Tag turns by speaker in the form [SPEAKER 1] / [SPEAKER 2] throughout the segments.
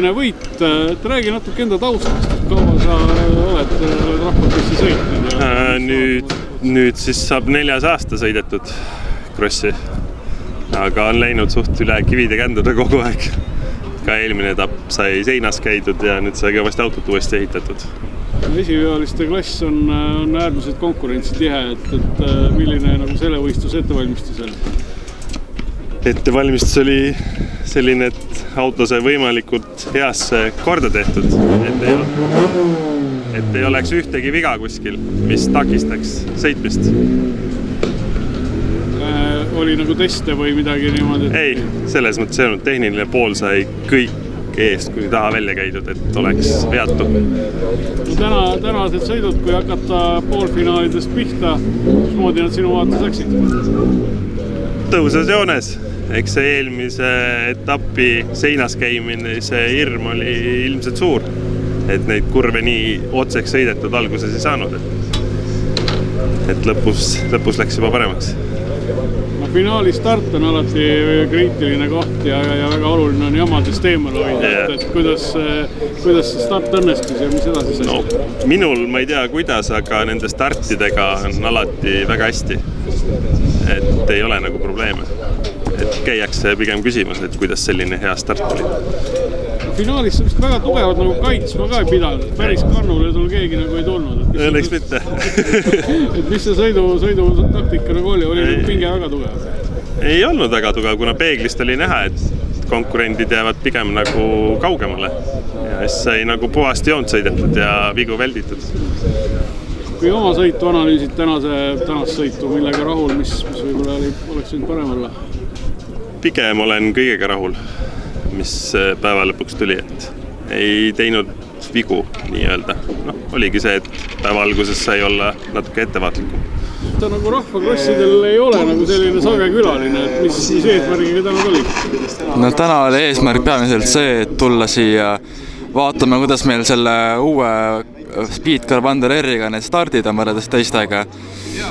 [SPEAKER 1] esimene võit, räägi natuke enda taustast, et kaua sa oled rahvakrossi sõitnud?
[SPEAKER 2] Nüüd siis saab 4. aasta sõidetud krossi, aga on läinud suht üle kivide känduda kogu aeg. Ka eelmine etapp sai seinas käidud ja nüüd sai kõvasti autot uuesti ehitatud.
[SPEAKER 1] Esivealiste klass on äärmiselt konkurentsitihe, et milline nagu selle võistluse ettevalmistus oli?
[SPEAKER 2] Ettevalmistus oli selline, et auto sai võimalikult heasse korda tehtud, et ei oleks ühtegi viga kuskil, mis takistaks sõitmist.
[SPEAKER 1] Oli nagu teste või midagi niimoodi?
[SPEAKER 2] Ei, selles mõttes ei olnud. Tehniline pool sai kõik eest, kui taha välja käidud, et oleks veatu. Tänased sõidud, kui hakata poolfinaalidest pihta, mismoodi nad sinu vaates läksid? Tõusas joones. Eks see eelmise etapi seinas käimine, see hirm oli ilmselt suur, et neid kurve nii otseks sõidetud alguses ei saanud. Et lõpus läks juba paremaks.
[SPEAKER 1] Finaali start on alati kriitiline koht ja väga oluline on jamadest eemale hoida, et kuidas see start õnnestus ja mis edasi sai?
[SPEAKER 2] No, minul ma ei tea kuidas, aga nende startidega on alati väga hästi, et ei ole nagu probleeme. Et käiakse pigem küsimus, et kuidas selline hea start oli.
[SPEAKER 1] Finaalis sa vist väga tugevad nagu kaitsma ka ei pidanud, et päris kannule sul keegi nagu ei tulnud.
[SPEAKER 2] Õnneks mitte.
[SPEAKER 1] Et mis see sõidu taktika nagu oli nagu pinge väga tugev?
[SPEAKER 2] Ei olnud väga tugev, kuna peeglist oli näha, et konkurendid jäävad pigem nagu kaugemale. Ja siis sai nagu puhast joont sõidetud ja vigu välditud.
[SPEAKER 1] Kui oma sõitu analüüsid tänast sõitu, millega rahul, mis võib-olla oleks võinud parem olla?
[SPEAKER 2] Pigem olen kõigega rahul, mis päeva lõpuks tuli, et ei teinud vigu nii-öelda. Oligi see, et päeva alguses sai olla natuke ettevaatlikum.
[SPEAKER 1] Ta nagu rahvakrossidel ei ole nagu selline sage külaline, et mis eesmärgiga täna oli?
[SPEAKER 3] No täna oli eesmärk peamiselt see, et tulla siia, vaatame, kuidas meil selle uue Speedcar Wander R-iga need stardid on võrreldes teistega.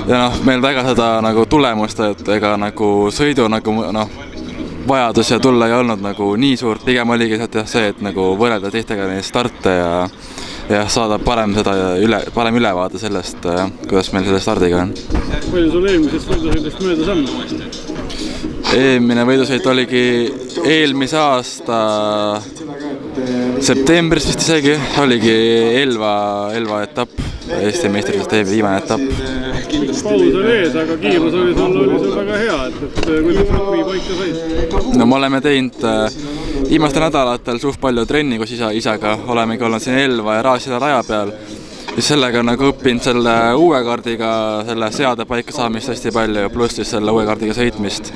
[SPEAKER 3] Ja meil väga seda nagu tulemust, et ega nagu sõidu nagu vajadus ja tulla ei olnud nagu nii suurt, pigem oligi see, et nagu võrrelda teistega neid starte ja saada parem ülevaade sellest, kuidas meil selle stardiga on.
[SPEAKER 1] Palju sul eelmisest võidusõidust möödas on?
[SPEAKER 3] Eelmine võidusõit oligi eelmise aasta septembris vist isegi, oligi Elva etapp, Eesti meistrivõistluste viimane etapp.
[SPEAKER 1] Paus oli ees, aga kiirus oli sul väga hea, et kuidas rapi paika said?
[SPEAKER 3] No me oleme teinud viimastel nädalatel suht palju trenni koos isaga, olemegi olnud siin Elva ja Raasila raja peal. Ja sellega on nagu õppinud selle uue kaardiga selle seade paika saamist hästi palju ja pluss siis selle uue kaardiga sõitmist.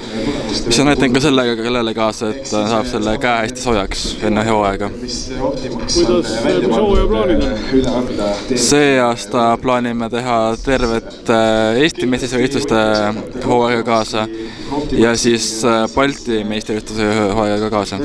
[SPEAKER 3] Mis on näitanud ka sellega kellele kaasa, et saab selle käe hästi soojaks enne hooaega.
[SPEAKER 1] Kuidas hooaja plaanid on?
[SPEAKER 3] See aasta plaanime teha tervet Eesti meistrivõistluste hooaega kaasa ja siis Balti meistrivõistluste hooaega kaasa.